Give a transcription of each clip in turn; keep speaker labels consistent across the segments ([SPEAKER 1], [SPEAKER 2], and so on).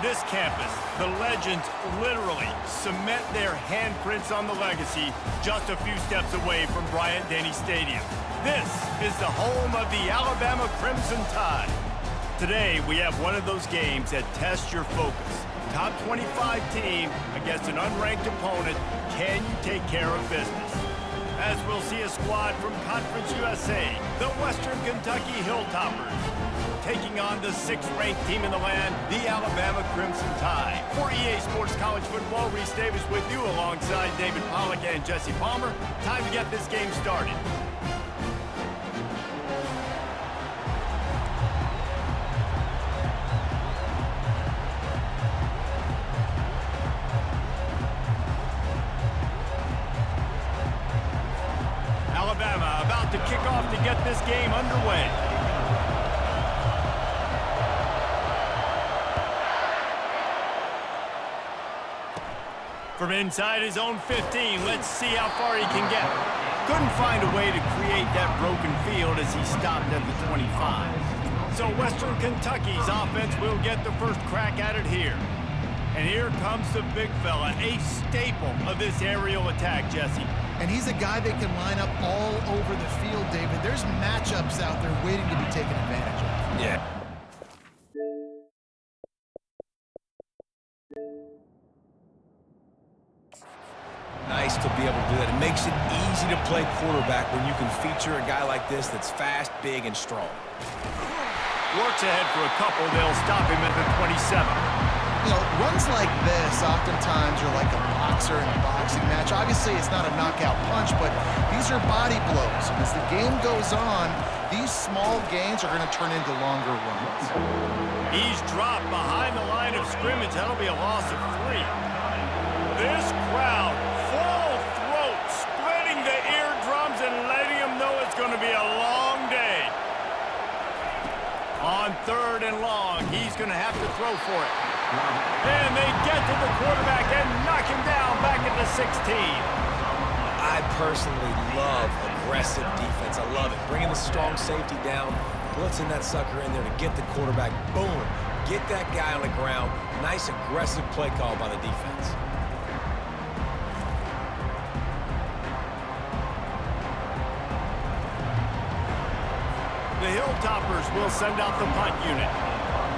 [SPEAKER 1] this campus, the legends literally cement their handprints on the legacy just a few steps away from Bryant-Denny Stadium. This is the home of the Alabama Crimson Tide. Today, we have one of those games that tests your focus. Top 25 team against an unranked opponent. Can you take care of business? As we'll see a squad from Conference USA, the Western Kentucky Hilltoppers, taking on the 6th-ranked team in the land, the Alabama Crimson Tide. For EA Sports College Football, Reese Davis with you alongside David Pollack and Jesse Palmer. Time to get this game started. Alabama about to kick off to get this game underway. From inside his own 15, let's see how far he can get. Couldn't find a way to create that broken field as he stopped at the 25. So Western Kentucky's offense will get the first crack at it here. And here comes the big fella, a staple of this aerial attack, Jesse.
[SPEAKER 2] And he's a guy that can line up all over the field, David. There's matchups out there waiting to be taken advantage of.
[SPEAKER 1] Yeah.
[SPEAKER 3] Nice to be able to do that. It makes it easy to play quarterback when you can feature a guy like this that's fast, big, and strong.
[SPEAKER 1] Works ahead for a couple. They'll stop him at the 27.
[SPEAKER 2] You know, runs like this oftentimes are like a boxer in a boxing match. Obviously, it's not a knockout punch, but these are body blows. And as the game goes on, these small gains are going to turn into longer runs.
[SPEAKER 1] He's dropped behind the line of scrimmage. That'll be a loss of 3. This crowd, full throat, splitting the eardrums and letting them know it's going to be a long day. On 3rd and long, he's going to have to throw for it. And they get to the quarterback and knock him down back at the 16.
[SPEAKER 3] I personally love aggressive defense. I love it. Bringing the strong safety down, blitzing that sucker in there to get the quarterback. Boom. Get that guy on the ground. Nice aggressive play call by the defense.
[SPEAKER 1] The Hilltoppers will send out the punt unit.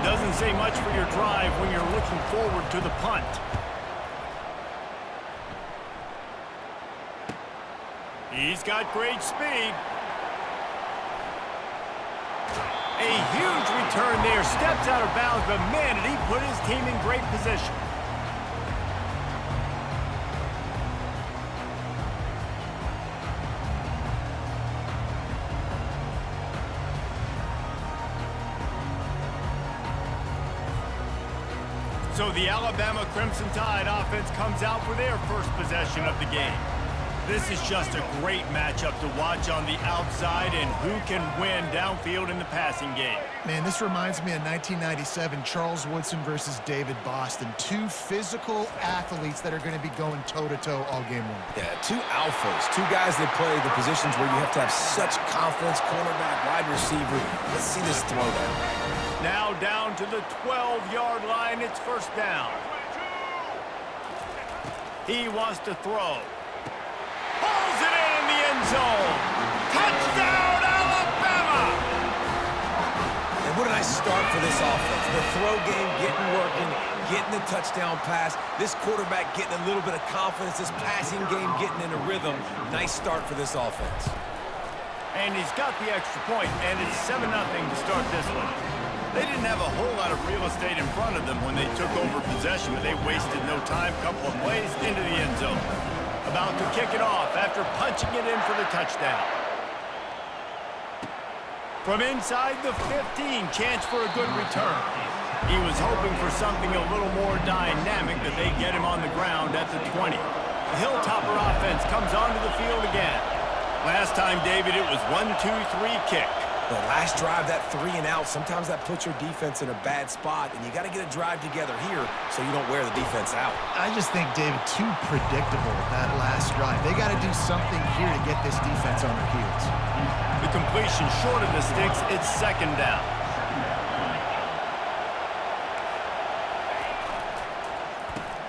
[SPEAKER 1] Doesn't say much for your drive when you're looking forward to the punt. He's got great speed. A huge return there. Steps out of bounds, but man, did he put his team in great position. So the Alabama Crimson Tide offense comes out for their first possession of the game. This is just a great matchup to watch on the outside and who can win downfield in the passing game.
[SPEAKER 2] Man, this reminds me of 1997, Charles Woodson versus David Boston. 2 physical athletes that are going to be going toe-to-toe all game long.
[SPEAKER 3] Yeah, 2 alphas, 2 guys that play the positions where you have to have such confidence, cornerback, wide receiver. Let's see this throw down.
[SPEAKER 1] Now down to the 12-yard line, it's first down. He wants to throw. Pulls it in the end zone. Touchdown, Alabama!
[SPEAKER 3] And what a nice start for this offense. The throw game getting working, getting the touchdown pass. This quarterback getting a little bit of confidence. This passing game getting in a rhythm. Nice start for this offense.
[SPEAKER 1] And he's got the extra point, and it's 7-0 to start this one. They didn't have a whole lot of real estate in front of them when they took over possession, but they wasted no time. Couple of plays into the end zone. About to kick it off after punching it in for the touchdown. From inside the 15, chance for a good return. He was hoping for something a little more dynamic, but they get him on the ground at the 20. The Hilltopper offense comes onto the field again. Last time, David, it was 1-2-3 kick.
[SPEAKER 3] The last drive, that 3 and out, sometimes that puts your defense in a bad spot, and you got to get a drive together here so you don't wear the defense out.
[SPEAKER 2] I just think, David, too predictable that last drive. They got to do something here to get this defense on their heels.
[SPEAKER 1] The completion short of the sticks, it's second down.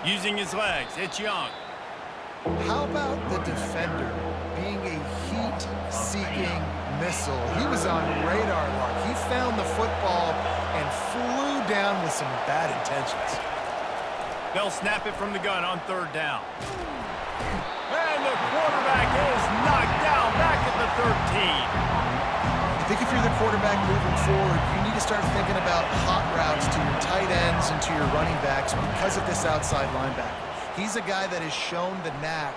[SPEAKER 1] Using his legs, it's Young.
[SPEAKER 2] How about the defender being a heat-seeking missile? He was on radar lock. He found the football and flew down with some bad intentions.
[SPEAKER 1] They'll snap it from the gun on third down. And the quarterback is knocked down back at the 13.
[SPEAKER 2] I think if you're the quarterback moving forward, you need to start thinking about hot routes to your tight ends and to your running backs because of this outside linebacker. He's a guy that has shown the knack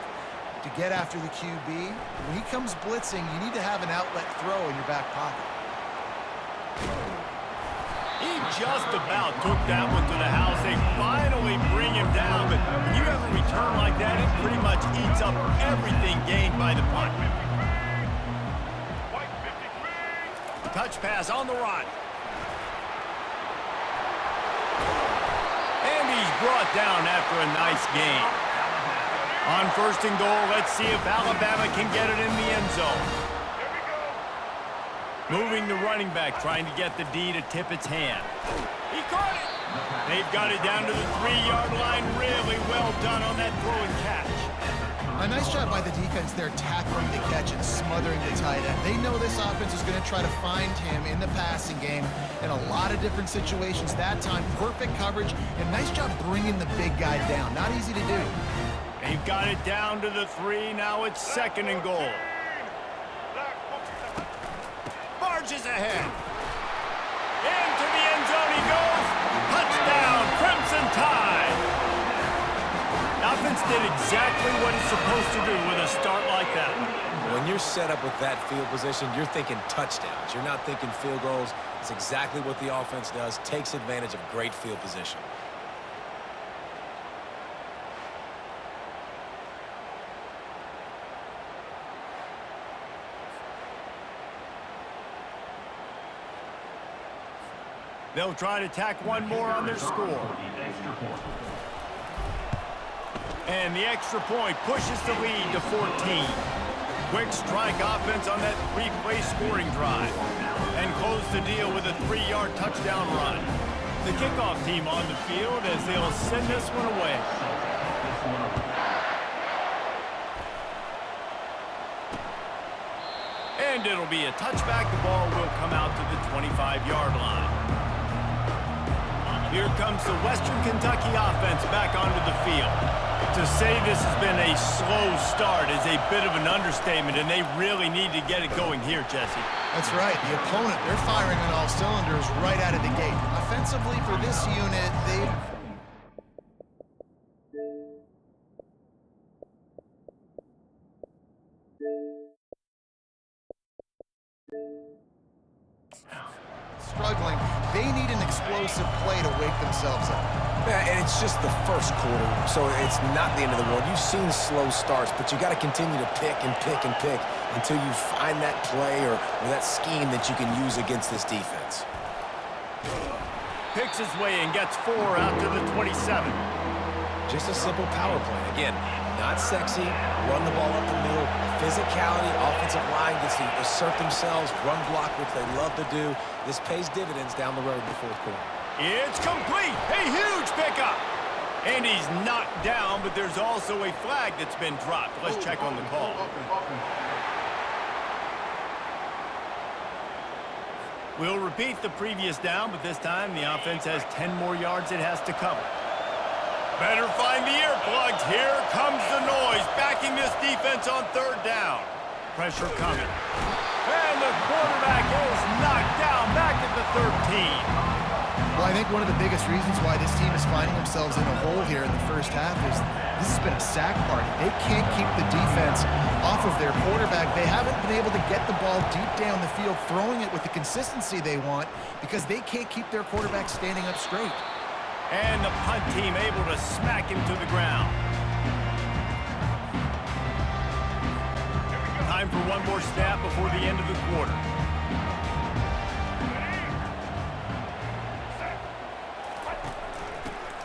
[SPEAKER 2] to get after the QB. When he comes blitzing, you need to have an outlet throw in your back pocket.
[SPEAKER 1] He just about took that one to the house. They finally bring him down, but when you have a return like that, it pretty much eats up everything gained by the punt. Touch pass on the run. And he's brought down after a nice gain. On first and goal, let's see if Alabama can get it in the end zone. Moving the running back, trying to get the D to tip its hand. He caught it. They've got it down to the 3-yard line. Really well done on that throw and catch.
[SPEAKER 2] A nice job by the defense there, tackling the catch and smothering the tight end. They know this offense is going to try to find him in the passing game in a lot of different situations. That time, perfect coverage, and nice job bringing the big guy down. Not easy to do.
[SPEAKER 1] They've got it down to the 3. Now it's second and goal. Barges ahead. Into the end zone he goes. Touchdown, Crimson Tide. Offense did exactly what it's supposed to do with a start like that.
[SPEAKER 3] When you're set up with that field position, you're thinking touchdowns. You're not thinking field goals. It's exactly what the offense does. Takes advantage of great field position.
[SPEAKER 1] They'll try to tack one more on their score. And the extra point pushes the lead to 14. Quick strike offense on that 3-play scoring drive. And close the deal with a 3-yard touchdown run. The kickoff team on the field as they'll send this one away. And it'll be a touchback. The ball will come out to the 25-yard line. Here comes the Western Kentucky offense back onto the field. To say this has been a slow start is a bit of an understatement, and they really need to get it going here, Jesse.
[SPEAKER 2] That's right. The opponent, they're firing on all cylinders right out of the gate. Offensively for this unit, they... struggling. They need an explosive play to wake themselves up.
[SPEAKER 3] Yeah, and it's just the first quarter, so it's not the end of the world. You've seen slow starts, but you got to continue to pick and pick and pick until you find that play or that scheme that you can use against this defense.
[SPEAKER 1] Picks his way and gets 4 out to the 27.
[SPEAKER 3] Just a simple power play. Again, not sexy, run the ball up the middle, physicality, offensive line gets to assert themselves, run block, which they love to do. This pays dividends down the road in the fourth quarter.
[SPEAKER 1] It's complete. A huge pickup. And he's knocked down, but there's also a flag that's been dropped. Let's check on the call. We'll repeat the previous down, but this time the offense has 10 more yards it has to cover. Better find the earplugs. Here comes the noise, backing this defense on third down. Pressure coming. And the quarterback is knocked down back at the 13.
[SPEAKER 2] Well, I think one of the biggest reasons why this team is finding themselves in a hole here in the first half is this has been a sack party. They can't keep the defense off of their quarterback. They haven't been able to get the ball deep down the field, throwing it with the consistency they want because they can't keep their quarterback standing up straight.
[SPEAKER 1] And the punt team able to smack him to the ground. Time for one more snap before the end of the quarter.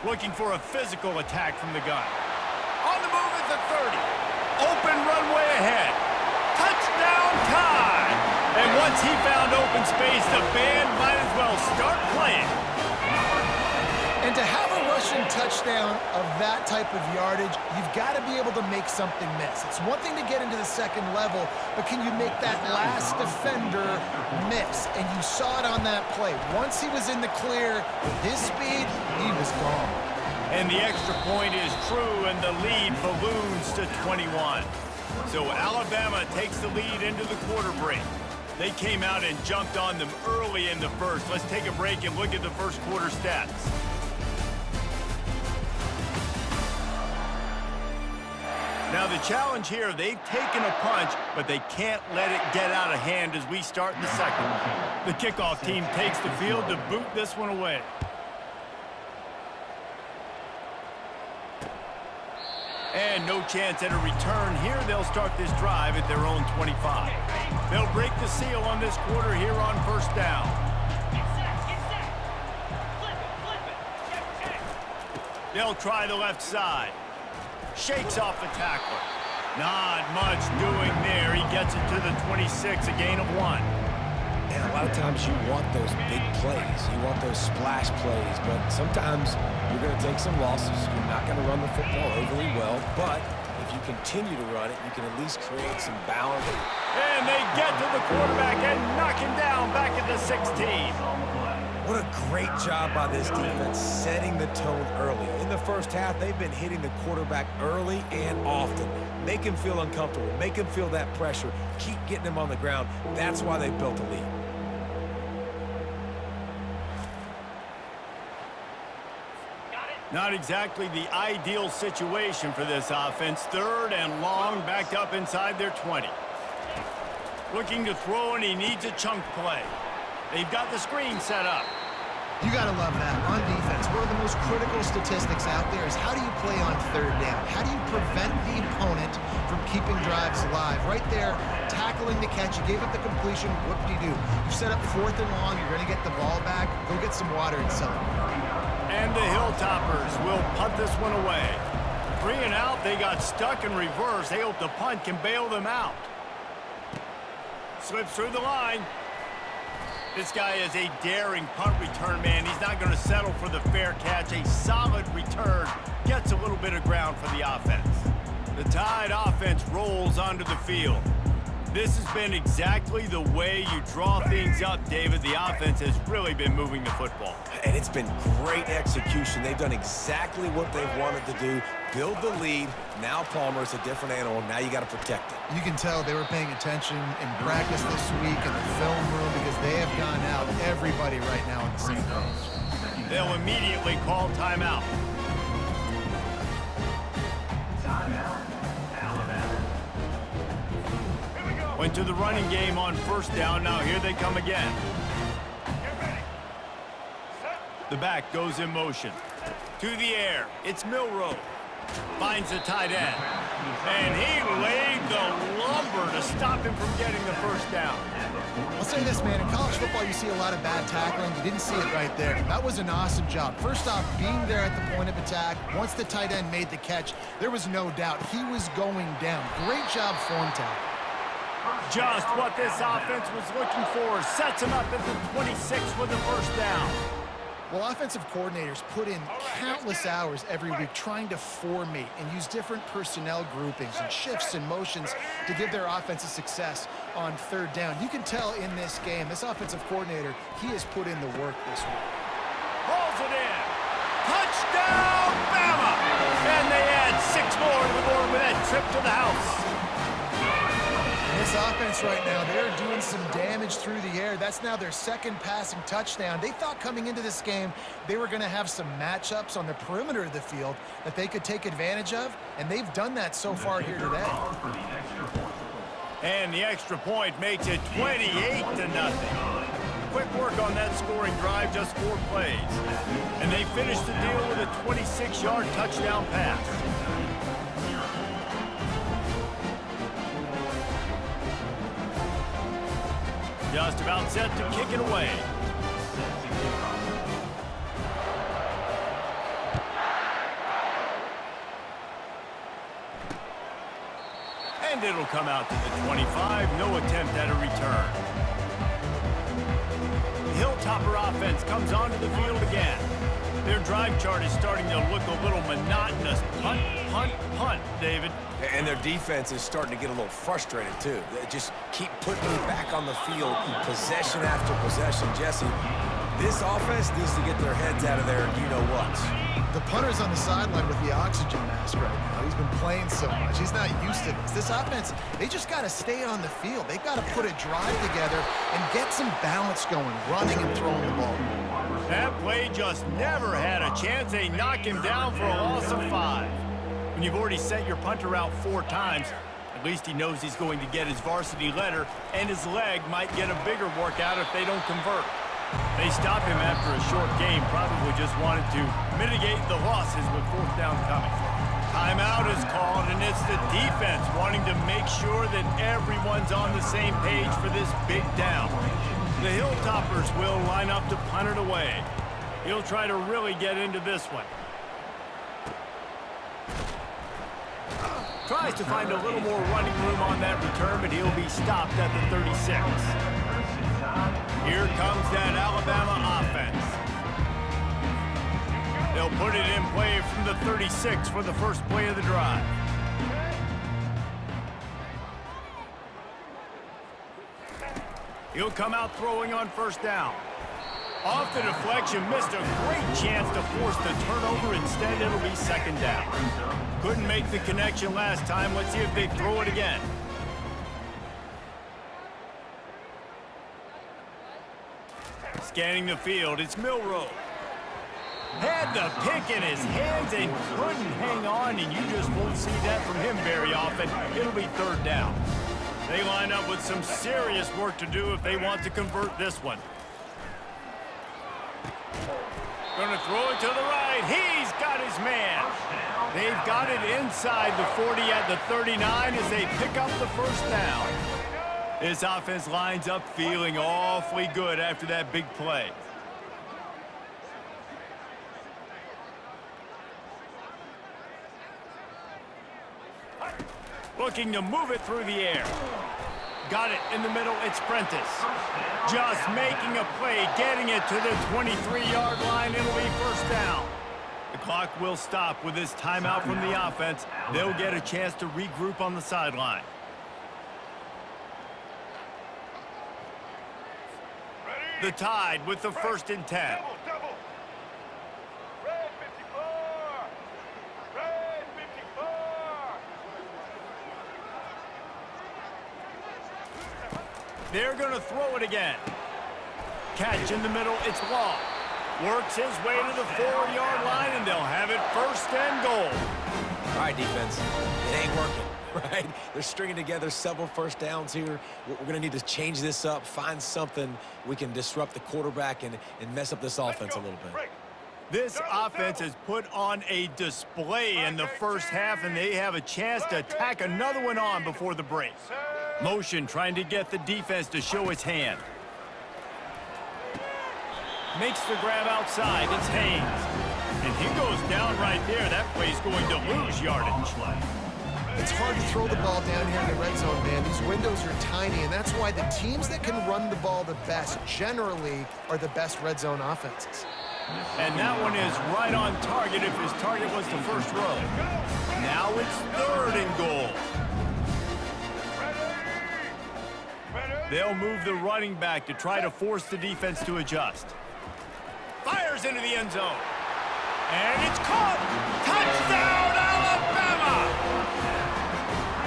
[SPEAKER 1] Looking for a physical attack from the gun. On the move at the 30. Open runway ahead. Touchdown time! And once he found open space, the band might as well start playing.
[SPEAKER 2] And to have a rushing touchdown of that type of yardage, you've got to be able to make something miss. It's one thing to get into the second level, but can you make that last defender miss? And you saw it on that play. Once he was in the clear, with his speed, he was gone.
[SPEAKER 1] And the extra point is true, and the lead balloons to 21. So Alabama takes the lead into the quarter break. They came out and jumped on them early in the first. Let's take a break and look at the first quarter stats. Now the challenge here, they've taken a punch, but they can't let it get out of hand as we start the second. The kickoff team takes the field to boot this one away. And no chance at a return here. They'll start this drive at their own 25. They'll break the seal on this quarter here on first down. They'll try the left side. Shakes off the tackler. Not much doing there. He gets it to the 26, a gain of 1.
[SPEAKER 3] And a lot of times you want those big plays. You want those splash plays. But sometimes you're going to take some losses. You're not going to run the football overly well. But if you continue to run it, you can at least create some balance.
[SPEAKER 1] And they get to the quarterback and knock him down back at the 16.
[SPEAKER 3] What a great job by this defense setting the tone early. In the first half, they've been hitting the quarterback early and often. Make him feel uncomfortable. Make him feel that pressure. Keep getting him on the ground. That's why they built a lead.
[SPEAKER 1] Not exactly the ideal situation for this offense. Third and long, backed up inside their 20. Looking to throw, and he needs a chunk play. They've got the screen set up.
[SPEAKER 2] You got to love that. On defense, one of the most critical statistics out there is how do you play on third down? How do you prevent the opponent from keeping drives alive? Right there, tackling the catch. You gave up the completion. What did you do? You set up fourth and long. You're going to get the ball back. Go get some water and sell it.
[SPEAKER 1] And the Hilltoppers will punt this one away. 3 and out. They got stuck in reverse. They hope the punt can bail them out. Slips through the line. This guy is a daring punt return man. He's not going to settle for the fair catch. A solid return. Gets a little bit of ground for the offense. The Tide offense rolls onto the field. This has been exactly the way you draw things up, David. The offense has really been moving the football.
[SPEAKER 3] And it's been great execution. They've done exactly what they've wanted to do. Build the lead. Now Palmer's a different animal. Now you got to protect it.
[SPEAKER 2] You can tell they were paying attention in practice this week in the film room because they have gone out, everybody right now on the same page.
[SPEAKER 1] They'll immediately call timeout. Went to the running game on first down. Now here they come again. The back goes in motion. To the air. It's Milroe. Finds the tight end. And he laid the lumber to stop him from getting the first down.
[SPEAKER 2] I'll say this, man. In college football, you see a lot of bad tackling. You didn't see it right there. That was an awesome job. First off, being there at the point of attack. Once the tight end made the catch, there was no doubt he was going down. Great job form tackle.
[SPEAKER 1] Just what this offense was looking for. Sets him up at the 26 with the first down.
[SPEAKER 2] Well, offensive coordinators put in countless hours every week trying to formate and use different personnel groupings and shifts and motions to give their offensive success on third down. You can tell in this game, this offensive coordinator, he has put in the work this week.
[SPEAKER 1] Pulls it in. Touchdown, Bama! And they add 6 more to the board with that trip to the house.
[SPEAKER 2] This offense right now, they're doing some damage through the air. That's now their second passing touchdown. They thought coming into this game they were going to have some matchups on the perimeter of the field that they could take advantage of, and they've done that so far here today.
[SPEAKER 1] And the extra point makes it 28-0. Quick work on that scoring drive, just 4 plays. And they finish the deal with a 26-yard touchdown pass. Just about set to kick it away. And it'll come out to the 25. No attempt at a return. The Hilltopper offense comes onto the field again. Their drive chart is starting to look a little monotonous. Punt, punt, punt, David.
[SPEAKER 3] And their defense is starting to get a little frustrated, too. They just keep putting me back on the field, possession after possession. Jesse, this offense needs to get their heads out of there, you-know-what.
[SPEAKER 2] The punter's on the sideline with the oxygen mask right now. He's been playing so much. He's not used to this. This offense, they just got to stay on the field. They've got to put a drive together and get some balance going, running and throwing the ball.
[SPEAKER 1] That play just never had a chance. They knock him down for a loss of 5. When you've already sent your punter out 4 times, at least he knows he's going to get his varsity letter, and his leg might get a bigger workout if they don't convert. They stop him after a short game, probably just wanted to mitigate the losses with 4th down coming. Timeout is called, and it's the defense wanting to make sure that everyone's on the same page for this big down. The Hilltoppers will line up to punt it away. He'll try to really get into this one. Tries to find a little more running room on that return, but he'll be stopped at the 36. Here comes that Alabama offense. They'll put it in play from the 36 for the first play of the drive. He'll come out throwing on 1st down. Off the deflection, missed a great chance to force the turnover. Instead, it'll be 2nd down. Couldn't make the connection last time. Let's see if they throw it again. Scanning the field, it's Milroe. Had the pick in his hands and couldn't hang on, and you just won't see that from him very often. It'll be 3rd down. They line up with some serious work to do if they want to convert this one. Gonna throw it to the right. He's got his man. They've got it inside the 40 at the 39 as they pick up the 1st down. This offense lines up feeling awfully good after that big play. Looking to move it through the air. Got it in the middle, it's Prentice. Just making a play, getting it to the 23-yard line. It'll be 1st down. The clock will stop with this timeout from the offense. They'll get a chance to regroup on the sideline. The Tide with the 1st and 10.
[SPEAKER 4] Red 54. Red 54.
[SPEAKER 1] They're going to throw it again. Catch in the middle, it's Law. Works his way to the 4-yard line, and they'll have it 1st and goal.
[SPEAKER 3] All right, defense, it ain't working, right? They're stringing together several 1st downs here. We're going to need to change this up, find something we can disrupt the quarterback and mess up this offense a little bit.
[SPEAKER 1] This offense has put on a display in the 1st half, and they have a chance to tack another one on before the break. Motion trying to get the defense to show its hand. Makes the grab outside. It's Haynes. And he goes down right there. That play's going to lose yardage.
[SPEAKER 2] It's hard to throw the ball down here in the red zone, man. These windows are tiny, and that's why the teams that can run the ball the best generally are the best red zone offenses.
[SPEAKER 1] And that one is right on target if his target was the 1st row. Now it's 3rd and goal. They'll move the running back to try to force the defense to adjust. Fires into the end zone. And it's caught! Touchdown, Alabama!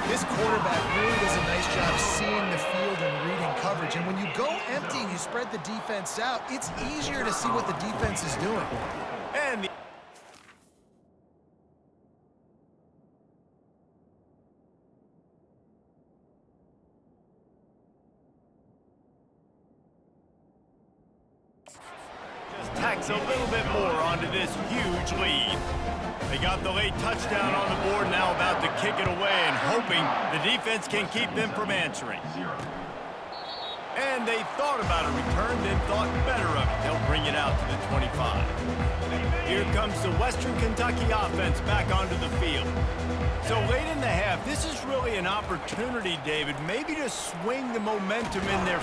[SPEAKER 2] This quarterback really does a nice job seeing the field and reading coverage. And when you go empty and you spread the defense out, it's easier to see what the defense is doing.
[SPEAKER 1] And the tacks a little bit more onto this huge lead. They got the late touchdown on the board, now about to kick it away and hoping the defense can keep them from answering. And they thought about a return, then thought better of it. They'll bring it out to the 25. Here comes the Western Kentucky offense back onto the field. So late in the half, this is really an opportunity, David, maybe to swing the momentum in there.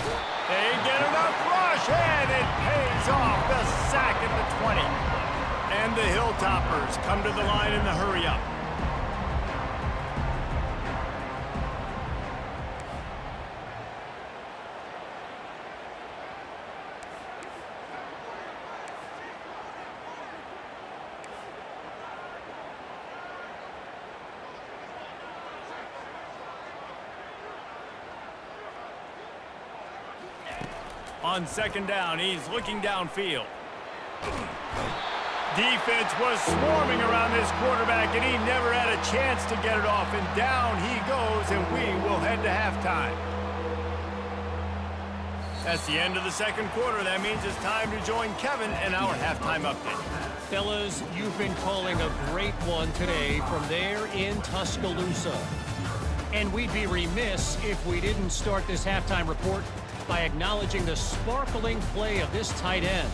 [SPEAKER 1] They get enough rush, and it pays off. The sack at the 20. And the Hilltoppers come to the line in the hurry-up. On second down, he's looking downfield. Defense was swarming around this quarterback, and he never had a chance to get it off. And down he goes, and we will head to halftime. That's the end of the second quarter. That means it's time to join Kevin in our halftime update.
[SPEAKER 5] Fellas, you've been calling a great one today from there in Tuscaloosa. And we'd be remiss if we didn't start this halftime report by acknowledging the sparkling play of this tight end.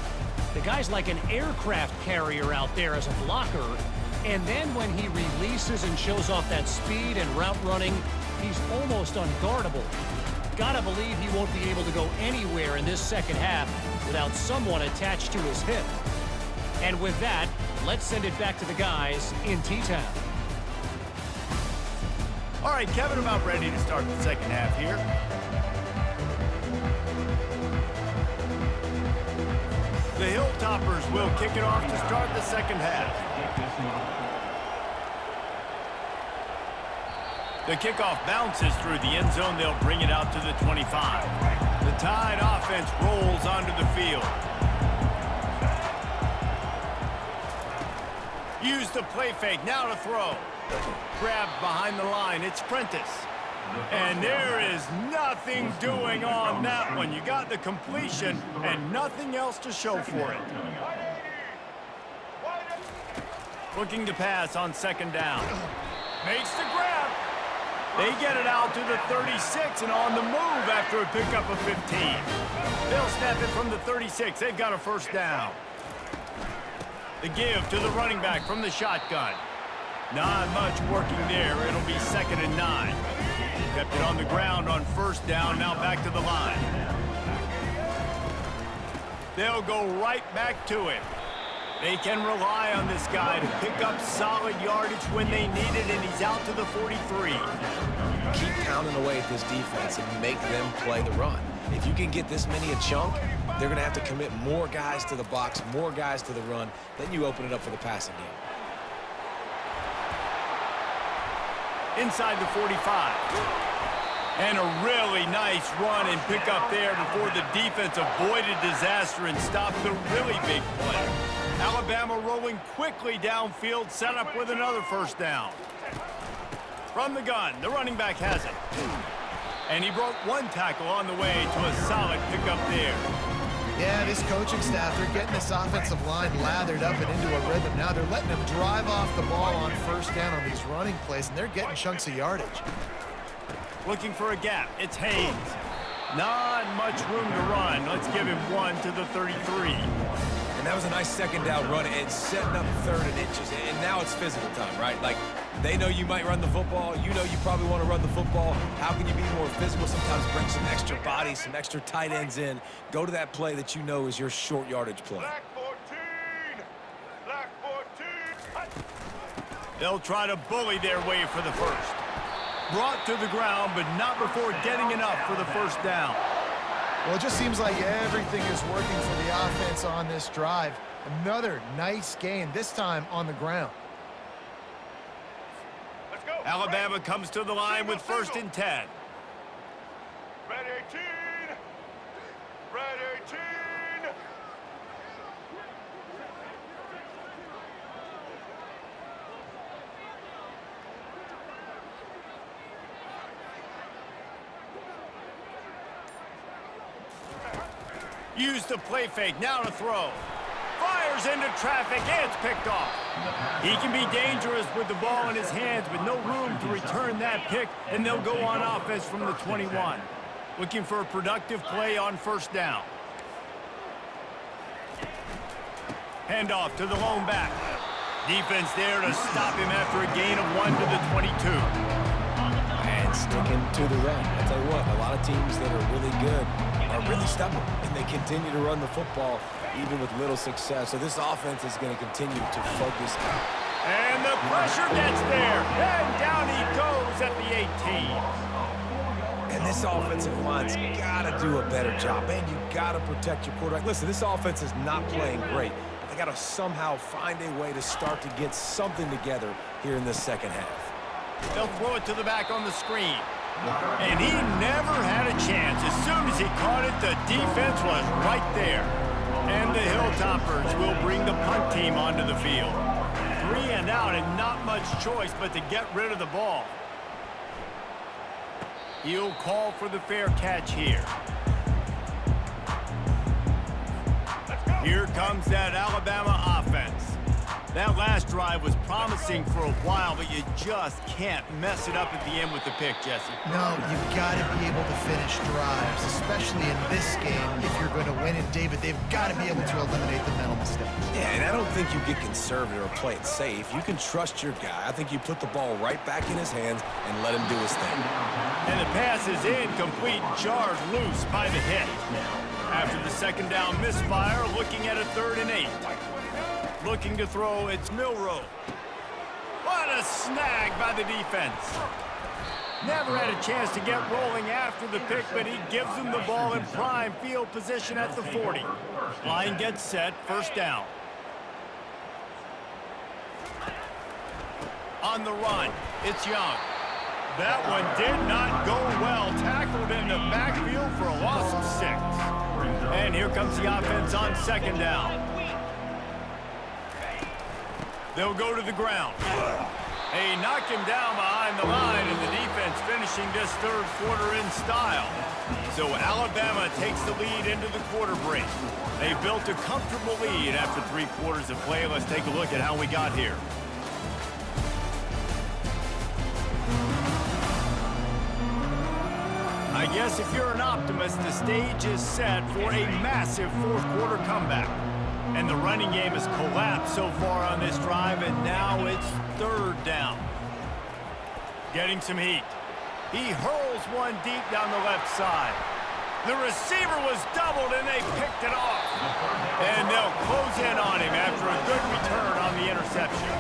[SPEAKER 5] The guy's like an aircraft carrier out there as a blocker, and then when he releases and shows off that speed and route running, he's almost unguardable. Gotta believe he won't be able to go anywhere in this second half without someone attached to his hip. And with that, let's send it back to the guys in T-Town.
[SPEAKER 1] All right, Kevin, about ready to start the second half here. The Hilltoppers will kick it off to start the second half. The kickoff bounces through the end zone. They'll bring it out to the 25. The Tide offense rolls onto the field. Use the play fake, now to throw. Grabbed behind the line, it's Prentice. And there is nothing doing on that one. You got the completion and nothing else to show for it. Looking to pass on second down. Makes the grab. They get it out to the 36 and on the move after a pickup of 15. They'll snap it from the 36. They've got a first down. The give to the running back from the shotgun. Not much working there. It'll be 2nd and 9. Kept it on the ground on first down, now back to the line. They'll go right back to him. They can rely on this guy to pick up solid yardage when they need it, and he's out to the 43.
[SPEAKER 3] Keep pounding away at this defense and make them play the run. If you can get this many a chunk, they're going to have to commit more guys to the box, more guys to the run. Then you open it up for the passing game.
[SPEAKER 1] Inside the 45. And a really nice run and pick up there before the defense avoided disaster and stopped the really big play. Alabama rolling quickly downfield, set up with another first down. From the gun, the running back has it. And he broke one tackle on the way to a solid pickup there.
[SPEAKER 2] Yeah, this coaching staff, they're getting this offensive line lathered up and into a rhythm. Now they're letting them drive off the ball on first down on these running plays, and they're getting chunks of yardage.
[SPEAKER 1] Looking for a gap. It's Haynes. Not much room to run. Let's give him one to the 33.
[SPEAKER 3] And that was a nice second down run and setting up 3rd and inches. And now it's physical time, right? Like, they know you might run the football. You know you probably want to run the football. How can you be more physical? Sometimes bring some extra bodies, some extra tight ends in. Go to that play that you know is your short yardage play.
[SPEAKER 4] Black 14. Black 14.
[SPEAKER 1] They'll try to bully their way for the first. Brought to the ground, but not before getting enough for the first down.
[SPEAKER 2] Well, it just seems like everything is working for the offense on this drive. Another nice gain, this time on the ground.
[SPEAKER 4] Let's go.
[SPEAKER 1] Alabama comes to the line with 1st and 10.
[SPEAKER 4] Red 18. Red 18.
[SPEAKER 1] Use the play fake, now to throw. Fires into traffic, and it's picked off. He can be dangerous with the ball in his hands, but no room to return that pick, and they'll go on offense from the 21. Looking for a productive play on first down. Handoff to the lone back. Defense there to stop him after a gain of 1 to the 22.
[SPEAKER 3] And sticking to the run. I tell you what, a lot of teams that are really good are really stubborn, and they continue to run the football even with little success. So this offense is going to continue to focus.
[SPEAKER 1] And the pressure gets there. And down he goes at the 18.
[SPEAKER 3] And this offensive line's got to do a better job. Man, you got to protect your quarterback. Listen, this offense is not playing great. They got to somehow find a way to start to get something together here in this second half.
[SPEAKER 1] They'll throw it to the back on the screen. And he never had a chance. As soon as he caught it, the defense was right there. And the Hilltoppers will bring the punt team onto the field. 3 and out and not much choice but to get rid of the ball. He'll call for the fair catch here. Here comes that Alabama offense. That last drive was promising for a while, but you just can't mess it up at the end with the pick, Jesse.
[SPEAKER 2] No, you've got to be able to finish drives, especially in this game if you're going to win. And, David, they've got to be able to eliminate the mental mistakes.
[SPEAKER 3] Yeah, and I don't think you get conservative or play it safe. You can trust your guy. I think you put the ball right back in his hands and let him do his thing.
[SPEAKER 1] And the pass is incomplete, jarred loose by the hit. After the second down misfire, looking at a 3rd and 8. Looking to throw, it's Milroe. What a snag by the defense. Never had a chance to get rolling after the pick, but he gives him the ball in prime field position at the 40. Line gets set, 1st down. On the run, it's Young. That one did not go well. Tackled in the backfield for a loss of 6. And here comes the offense on 2nd down. They'll go to the ground. They knock him down behind the line, and the defense finishing this 3rd quarter in style. So Alabama takes the lead into the quarter break. They built a comfortable lead after 3 quarters of play. Let's take a look at how we got here. I guess if you're an optimist, the stage is set for a massive 4th quarter comeback. And the running game has collapsed so far on this drive, and now it's 3rd down. Getting some heat. He hurls one deep down the left side. The receiver was doubled, and they picked it off. And they'll close in on him after a good return on the interception.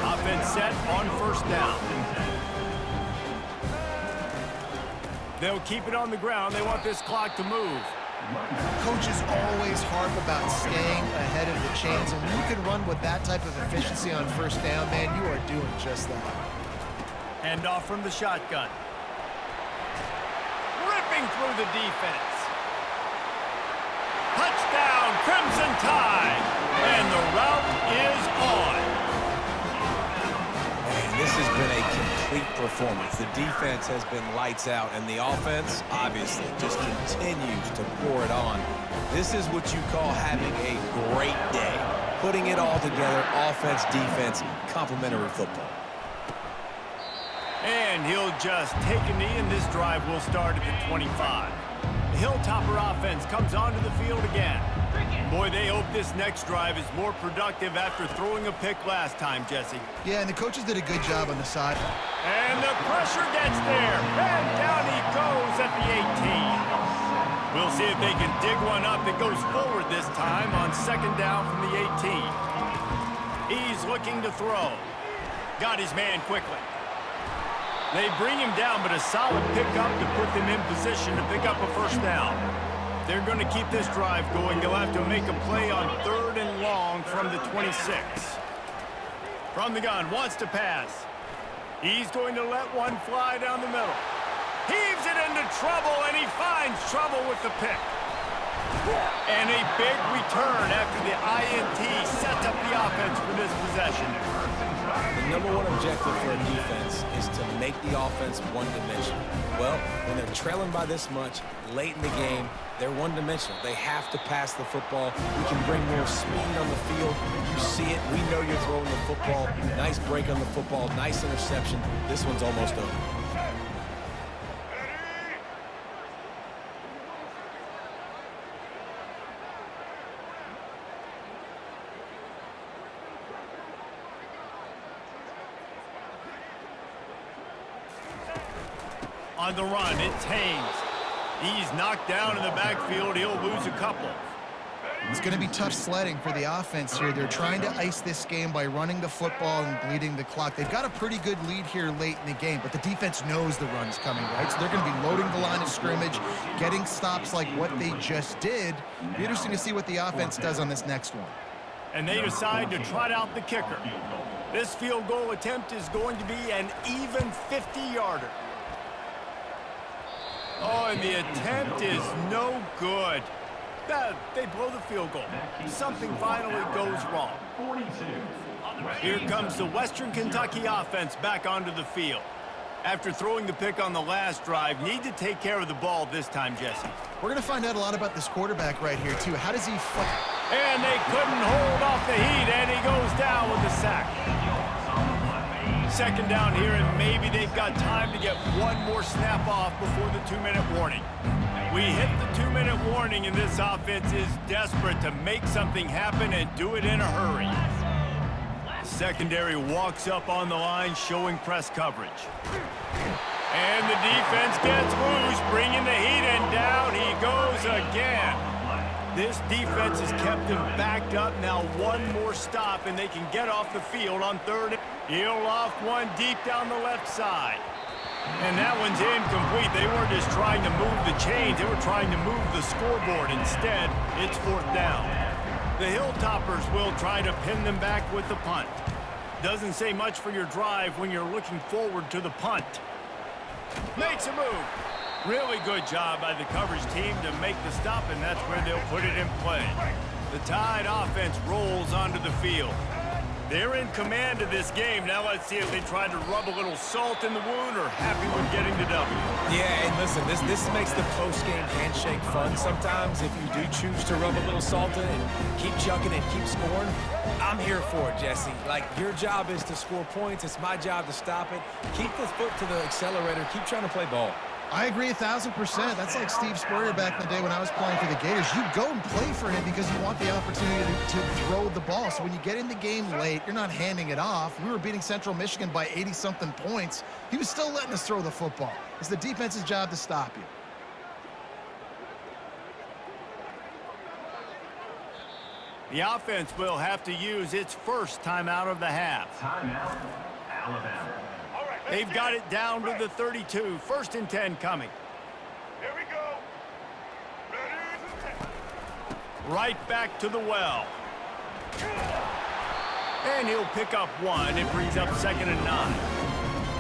[SPEAKER 1] Offense set on 1st down. They'll keep it on the ground. They want this clock to move.
[SPEAKER 2] Coaches always harp about staying ahead of the chains, and when you can run with that type of efficiency on 1st down, man, you are doing just that.
[SPEAKER 1] Hand off from the shotgun. Ripping through the defense. Touchdown, Crimson Tide! And the route is on.
[SPEAKER 3] This has been a complete performance. The defense has been lights out, and the offense, obviously, just continues to pour it on. This is what you call having a great day. Putting it all together, offense, defense, complementary football.
[SPEAKER 1] And he'll just take a knee, and this drive will start at the 25. The Hilltopper offense comes onto the field again. Boy, they hope this next drive is more productive after throwing a pick last time, Jesse.
[SPEAKER 2] Yeah, and the coaches did a good job on the side.
[SPEAKER 1] And the pressure gets there. And down he goes at the 18. We'll see if they can dig one up that goes forward this time on 2nd down from the 18. He's looking to throw. Got his man quickly. They bring him down, but a solid pickup to put them in position to pick up a 1st down. They're going to keep this drive going. They'll have to make a play on 3rd and long from the 26. From the gun, wants to pass. He's going to let one fly down the middle. Heaves it into trouble, and he finds trouble with the pick. And a big return after the INT sets up the offense for this possession.
[SPEAKER 3] The #1 objective for a defense is to make the offense one-dimensional. Well, when they're trailing by this much late in the game, they're one-dimensional. They have to pass the football. We can bring more speed on the field. You see it. We know you're throwing the football. Nice break on the football. Nice interception. This one's almost over.
[SPEAKER 1] On the run, it's Haynes. He's knocked down in the backfield. He'll lose a couple.
[SPEAKER 2] It's going to be tough sledding for the offense here. They're trying to ice this game by running the football and bleeding the clock. They've got a pretty good lead here late in the game, but the defense knows the run's coming, right? So they're going to be loading the line of scrimmage, getting stops like what they just did. Be interesting to see what the offense does on this next one.
[SPEAKER 1] And they decide to trot out the kicker. This field goal attempt is going to be an even 50-yarder. Oh, and the attempt is no good. They blow the field goal. Something finally goes wrong. Here comes the Western Kentucky offense back onto the field. After throwing the pick on the last drive, need to take care of the ball this time, Jesse.
[SPEAKER 2] We're going to find out a lot about this quarterback right here, too. How does he fight?
[SPEAKER 1] And they couldn't hold off the heat, and he goes down with the sack. Second down here, and maybe they've got time to get one more snap off before the 2-minute warning. We hit the 2-minute warning, and this offense is desperate to make something happen and do it in a hurry. Secondary walks up on the line, showing press coverage. And the defense gets loose, bringing the heat, and down he goes again. This defense has kept them backed up. Now one more stop, and they can get off the field on third. He'll loft one deep down the left side. And that one's incomplete. They weren't just trying to move the chains. They were trying to move the scoreboard. Instead, it's fourth down. The Hilltoppers will try to pin them back with the punt. Doesn't say much for your drive when you're looking forward to the punt. Makes a move. Really good job by the coverage team to make the stop, and that's where they'll put it in play. The Tide offense rolls onto the field. They're in command of this game. Now let's see if they try to rub a little salt in the wound or happy with getting the W.
[SPEAKER 3] Yeah, and listen, this makes the post-game handshake fun sometimes if you do choose to rub a little salt in and keep chucking and keep scoring. I'm here for it, Jesse. Like, your job is to score points. It's my job to stop it. Keep the foot to the accelerator. Keep trying to play ball.
[SPEAKER 2] I agree 1,000%. That's like Steve Spurrier back in the day when I was playing for the Gators. You go and play for him because you want the opportunity to throw the ball. So when you get in the game late, you're not handing it off. We were beating Central Michigan by 80-something points. He was still letting us throw the football. It's the defense's job to stop you.
[SPEAKER 1] The offense will have to use its first timeout of the half.
[SPEAKER 6] Timeout, Alabama.
[SPEAKER 1] They've got it down to the 32. First and 10 coming.
[SPEAKER 4] Here we go. Ready?
[SPEAKER 1] Right back to the well. And he'll pick up one. It brings up 2nd and 9.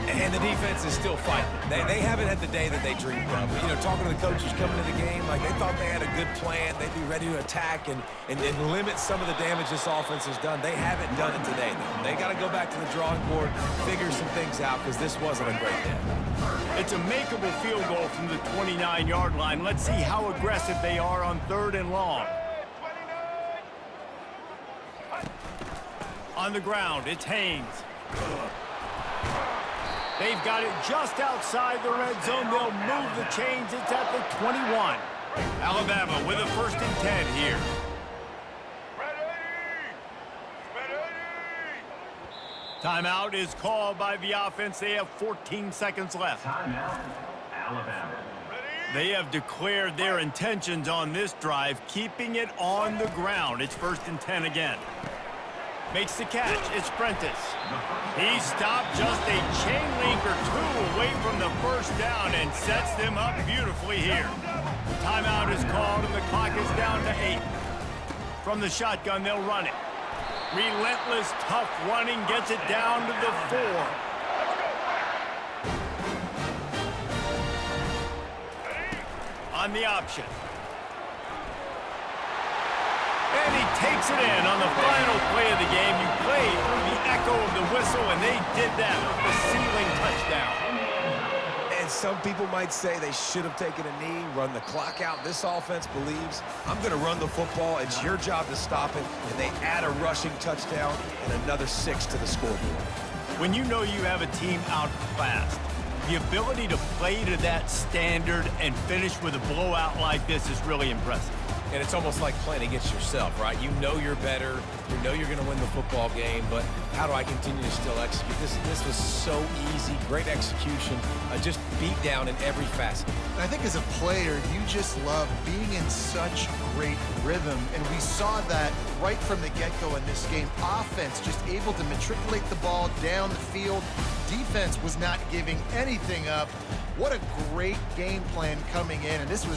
[SPEAKER 3] And the defense is still fighting. They haven't had the day that they dreamed of. You know, talking to the coaches coming to the game, like they thought they had a good plan. They'd be ready to attack and limit some of the damage this offense has done. They haven't done it today, though. They got to go back to the drawing board, figure some things out, because this wasn't a great day.
[SPEAKER 1] It's a makeable field goal from the 29-yard line. Let's see how aggressive they are on 3rd and long. On the ground, it's Haynes. They've got it just outside the red zone. They'll move the chains. It's at the 21. Alabama with a 1st and 10 here. Timeout is called by the offense. They have 14 seconds left.
[SPEAKER 6] Timeout, Alabama.
[SPEAKER 1] They have declared their intentions on this drive, keeping it on the ground. It's 1st and 10 again. Makes the catch. It's Prentice. He stopped just a chain link or two away from the first down and sets them up beautifully here. Timeout is called and the clock is down to 8. From the shotgun, they'll run it. Relentless, tough running gets it down to the 4. On the option. And he takes it in on the final play of the game. You play through the echo of the whistle, and they did that with the ceiling touchdown.
[SPEAKER 3] And some people might say they should have taken a knee, run the clock out. This offense believes, I'm going to run the football. It's your job to stop it. And they add a rushing touchdown and another 6 to the scoreboard.
[SPEAKER 1] When you know you have a team outclassed, the ability to play to that standard and finish with a blowout like this is really impressive.
[SPEAKER 3] And it's almost like playing against yourself, right? You know you're better. You know you're going to win the football game, but how do I continue to still execute? This was so easy. Great execution. Just beat down in every facet.
[SPEAKER 2] And I think as a player, you just love being in such great rhythm, and we saw that right from the get-go in this game. Offense just able to matriculate the ball down the field. Defense was not giving anything up. What a great game plan coming in, and this was